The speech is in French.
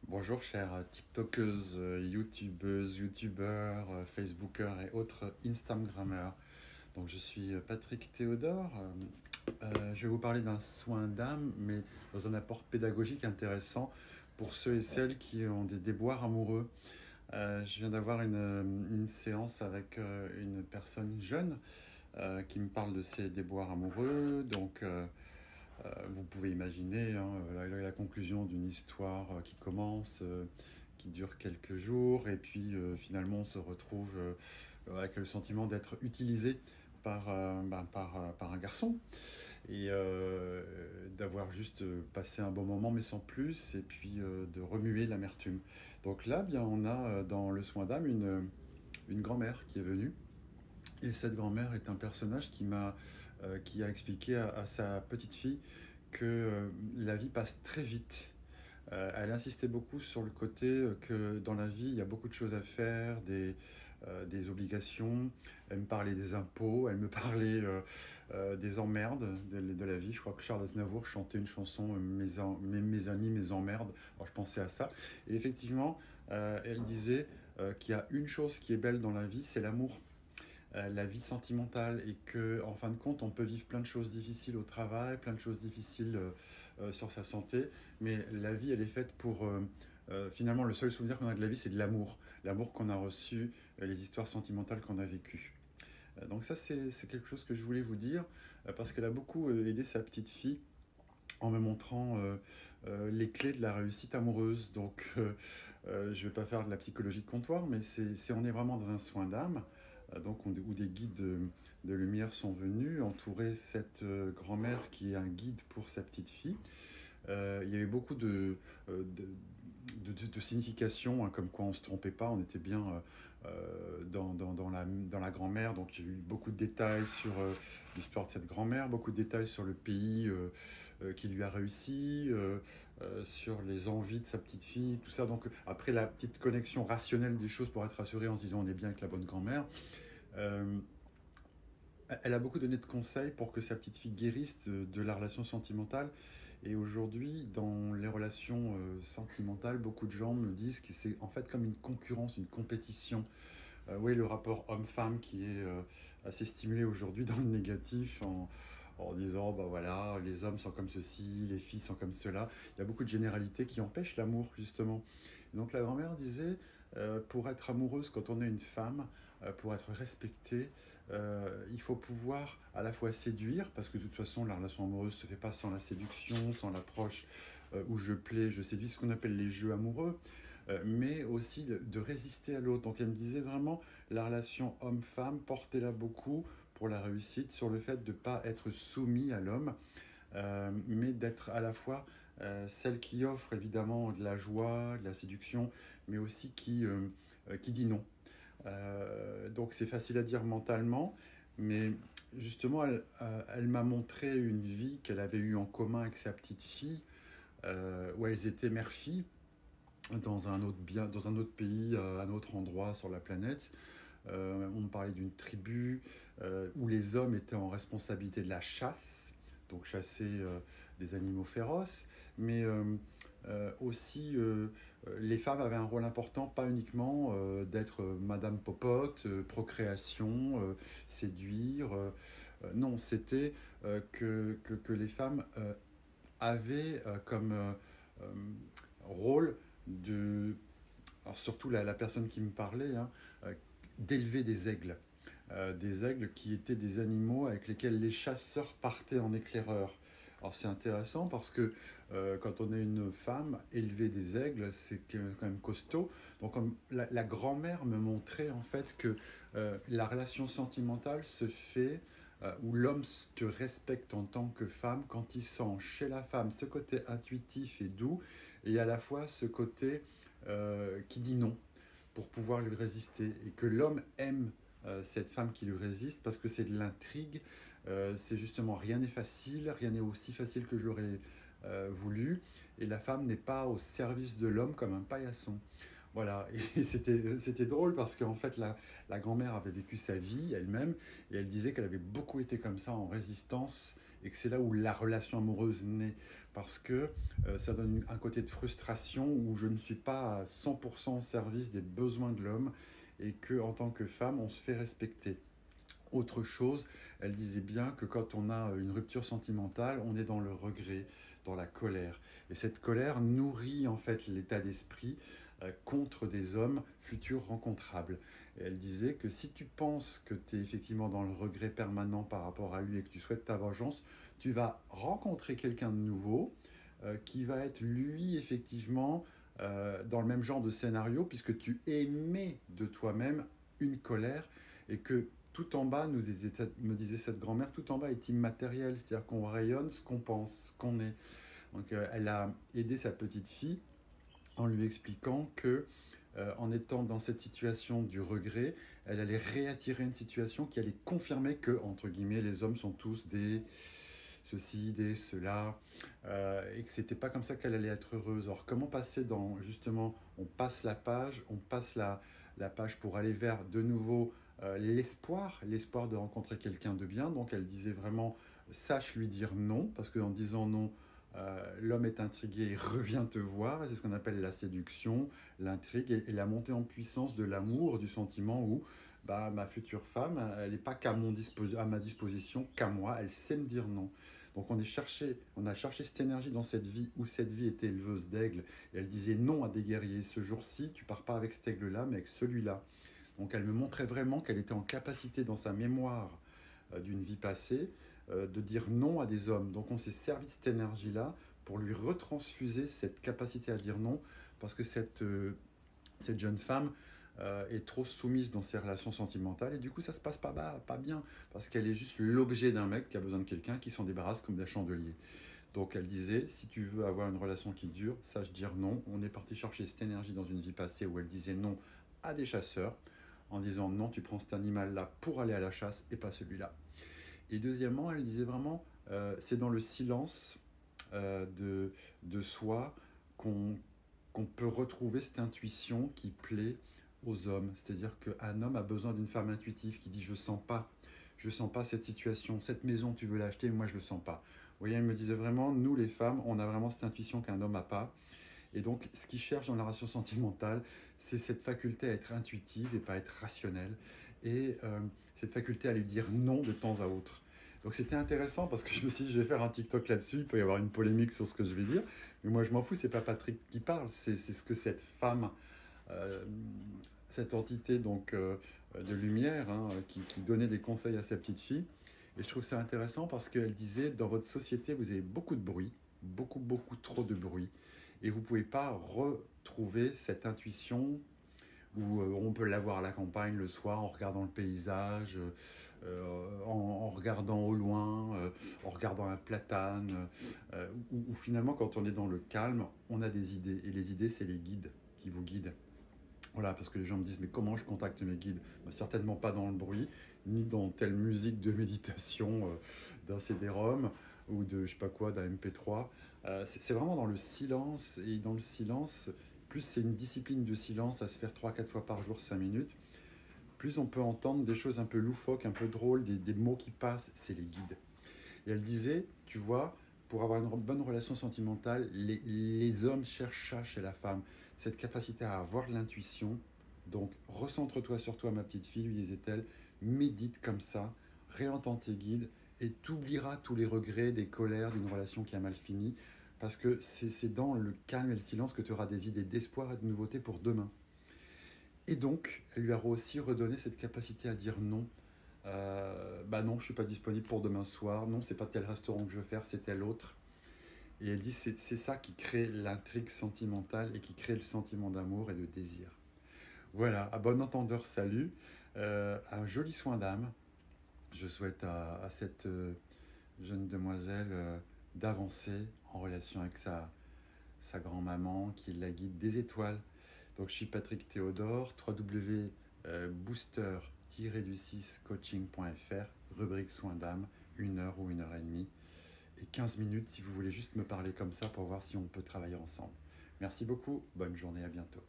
Bonjour chères TikTokeuses, YouTubeuses, YouTubeurs, Facebookers et autres Instagrammeurs. Donc je suis Patrick Théodore. Je vais vous parler d'un soin d'âme, mais dans un apport pédagogique intéressant pour ceux et celles qui ont des déboires amoureux. Je viens d'avoir une séance avec une personne jeune qui me parle de ses déboires amoureux. Vous pouvez imaginer hein, la conclusion d'une histoire qui commence, qui dure quelques jours, et puis finalement on se retrouve avec le sentiment d'être utilisé par un garçon, et d'avoir juste passé un bon moment mais sans plus, et puis de remuer l'amertume. Donc là, bien, on a dans le soin d'âme une grand-mère qui est venue. Et cette grand-mère est un personnage qui a expliqué à sa petite fille que la vie passe très vite. Elle insistait beaucoup sur le côté que dans la vie, il y a beaucoup de choses à faire, des obligations. Elle me parlait des impôts, elle me parlait des emmerdes de la vie. Je crois que Charles Aznavour chantait une chanson, mes amis, mes emmerdes. Alors je pensais à ça. Et effectivement, elle disait qu'il y a une chose qui est belle dans la vie, c'est l'amour, la vie sentimentale, et que en fin de compte on peut vivre plein de choses difficiles au travail, plein de choses difficiles sur sa santé, mais la vie elle est faite pour finalement le seul souvenir qu'on a de la vie c'est de l'amour qu'on a reçu, les histoires sentimentales qu'on a vécues. Donc ça c'est quelque chose que je voulais vous dire parce qu'elle a beaucoup aidé sa petite fille en me montrant les clés de la réussite amoureuse. Je ne vais pas faire de la psychologie de comptoir, mais on est vraiment dans un soin d'âme, où des guides de lumière sont venus entourer cette grand-mère qui est un guide pour sa petite fille. Il y avait beaucoup de significations, hein, comme quoi on ne se trompait pas, on était bien dans la grand-mère. Donc j'ai eu beaucoup de détails sur l'histoire de cette grand-mère, beaucoup de détails sur le pays qui lui a réussi, sur les envies de sa petite fille, tout ça. Donc après la petite connexion rationnelle des choses pour être rassuré en se disant on est bien avec la bonne grand-mère. Euh, Elle a beaucoup donné de conseils pour que sa petite fille guérisse de la relation sentimentale. Et aujourd'hui, dans les relations sentimentales, beaucoup de gens me disent que c'est en fait comme une concurrence, une compétition. Oui, le rapport homme-femme qui est assez stimulé aujourd'hui dans le négatif, en disant, bah voilà, les hommes sont comme ceci, les filles sont comme cela. Il y a beaucoup de généralités qui empêchent l'amour, justement. Donc la grand-mère disait, pour être amoureuse quand on est une femme, pour être respectée, il faut pouvoir à la fois séduire, parce que de toute façon la relation amoureuse se fait pas sans la séduction, sans l'approche où je plais, je séduis, ce qu'on appelle les jeux amoureux, mais aussi de résister à l'autre. Donc elle me disait vraiment, la relation homme-femme, portez-la beaucoup pour la réussite, sur le fait de ne pas être soumis à l'homme, mais d'être à la fois celle qui offre évidemment de la joie, de la séduction, mais aussi qui dit non. Donc c'est facile à dire mentalement, mais justement, elle m'a montré une vie qu'elle avait eue en commun avec sa petite fille, où elles étaient mère-fille dans un autre pays, à un autre endroit sur la planète. On me parlait d'une tribu où les hommes étaient en responsabilité de la chasse, donc chasser des animaux féroces, mais aussi les femmes avaient un rôle important, pas uniquement d'être Madame Popote, procréation, séduire. Non, c'était que les femmes avaient comme euh, rôle de, alors surtout la personne qui me parlait, hein, d'élever des aigles qui étaient des animaux avec lesquels les chasseurs partaient en éclaireur. Alors c'est intéressant parce que quand on est une femme, élever des aigles, c'est quand même costaud. Donc comme la grand-mère me montrait en fait que la relation sentimentale se fait où l'homme te respecte en tant que femme quand il sent chez la femme ce côté intuitif et doux, et à la fois ce côté qui dit non pour pouvoir lui résister, et que l'homme aime cette femme qui lui résiste parce que c'est de l'intrigue. C'est justement rien n'est facile, rien n'est aussi facile que je l'aurais voulu, et la femme n'est pas au service de l'homme comme un paillasson. Voilà, et c'était drôle parce qu'en fait la grand-mère avait vécu sa vie elle-même, et elle disait qu'elle avait beaucoup été comme ça en résistance et que c'est là où la relation amoureuse naît, parce que ça donne un côté de frustration où je ne suis pas à 100% au service des besoins de l'homme et que en tant que femme, on se fait respecter. Autre chose, elle disait bien que quand on a une rupture sentimentale, on est dans le regret, dans la colère. Et cette colère nourrit en fait l'état d'esprit contre des hommes futurs rencontrables. Et elle disait que si tu penses que tu es effectivement dans le regret permanent par rapport à lui et que tu souhaites ta vengeance, tu vas rencontrer quelqu'un de nouveau qui va être lui effectivement dans le même genre de scénario puisque tu émets de toi-même une colère et que tout en bas, me disait cette grand-mère, tout en bas est immatériel, c'est-à-dire qu'on rayonne ce qu'on pense, ce qu'on est. Donc elle a aidé sa petite fille en lui expliquant que en étant dans cette situation du regret, elle allait réattirer une situation qui allait confirmer que, entre guillemets, les hommes sont tous des ceci, des cela, et que c'était pas comme ça qu'elle allait être heureuse. Alors comment passer dans, justement, on passe la page, on passe la page pour aller vers de nouveau l'espoir de rencontrer quelqu'un de bien. Donc elle disait vraiment, sache lui dire non, parce qu'en disant non, l'homme est intrigué et revient te voir. C'est ce qu'on appelle la séduction, l'intrigue et la montée en puissance de l'amour, du sentiment où bah, ma future femme, elle n'est pas à ma disposition, qu'à moi, elle sait me dire non. Donc on a cherché cette énergie dans cette vie où cette vie était éleveuse d'aigle. Et elle disait non à des guerriers. Ce jour-ci, tu pars pas avec cet aigle-là, mais avec celui-là. Donc elle me montrait vraiment qu'elle était en capacité dans sa mémoire d'une vie passée de dire non à des hommes. Donc on s'est servi de cette énergie-là pour lui retransfuser cette capacité à dire non, parce que cette jeune femme est trop soumise dans ses relations sentimentales et du coup ça se passe pas bien parce qu'elle est juste l'objet d'un mec qui a besoin de quelqu'un qui s'en débarrasse comme d'un chandelier. Donc elle disait, si tu veux avoir une relation qui dure, sache dire non. On est parti chercher cette énergie dans une vie passée où elle disait non à des chasseurs en disant non, tu prends cet animal-là pour aller à la chasse et pas celui-là. Et deuxièmement, elle disait vraiment, c'est dans le silence de soi qu'on qu'on peut retrouver cette intuition qui plaît aux hommes. C'est-à-dire qu'un homme a besoin d'une femme intuitive qui dit je sens pas cette situation, cette maison tu veux l'acheter, moi je le sens pas. Vous voyez, elle me disait vraiment, nous les femmes, on a vraiment cette intuition qu'un homme n'a pas. Et donc, ce qu'il cherche dans la relation sentimentale, c'est cette faculté à être intuitive et pas être rationnelle. Et cette faculté à lui dire non de temps à autre. Donc c'était intéressant parce que je me suis dit, je vais faire un TikTok là-dessus, il peut y avoir une polémique sur ce que je vais dire. Mais moi, je m'en fous, c'est pas Patrick qui parle, c'est ce que cette femme, euh, cette entité donc de lumière, hein, qui donnait des conseils à sa petite fille. Et je trouve ça intéressant parce qu'elle disait, dans votre société, vous avez beaucoup de bruit, beaucoup trop de bruit. Et vous ne pouvez pas retrouver cette intuition où on peut l'avoir à la campagne le soir en regardant le paysage, en regardant au loin, en regardant un platane, où finalement quand on est dans le calme, on a des idées. Et les idées, c'est les guides qui vous guident. Voilà, parce que les gens me disent, mais comment je contacte mes guides? Ben, certainement pas dans le bruit, ni dans telle musique de méditation d'un CD-ROM ou de je sais pas quoi, d'un MP3. C'est vraiment dans le silence, et dans le silence, plus c'est une discipline de silence à se faire 3 4 fois par jour, 5 minutes, plus on peut entendre des choses un peu loufoques, un peu drôles, des mots qui passent, c'est les guides. Et elle disait, tu vois, pour avoir une bonne relation sentimentale, les hommes cherchent ça chez la femme, cette capacité à avoir de l'intuition. Donc, recentre-toi sur toi, ma petite fille, lui disait-elle, médite comme ça, réentends tes guides et t'oublieras tous les regrets, des colères d'une relation qui a mal fini, parce que c'est dans le calme et le silence que tu auras des idées d'espoir et de nouveauté pour demain. Et donc, elle lui a aussi redonné cette capacité à dire non. Bah non, je suis pas disponible pour demain soir. Non, c'est pas tel restaurant que je veux faire, c'est tel autre. Et elle dit c'est ça qui crée l'intrigue sentimentale et qui crée le sentiment d'amour et de désir. Voilà, à bon entendeur, salut. Un joli soin d'âme. Je souhaite à cette jeune demoiselle d'avancer en relation avec sa grand-maman qui la guide des étoiles. Donc je suis Patrick Théodore, www.booster-du6coaching.fr, rubrique soins d'âme, 1 heure ou 1 heure et demie, et 15 minutes si vous voulez juste me parler comme ça pour voir si on peut travailler ensemble. Merci beaucoup, bonne journée, à bientôt.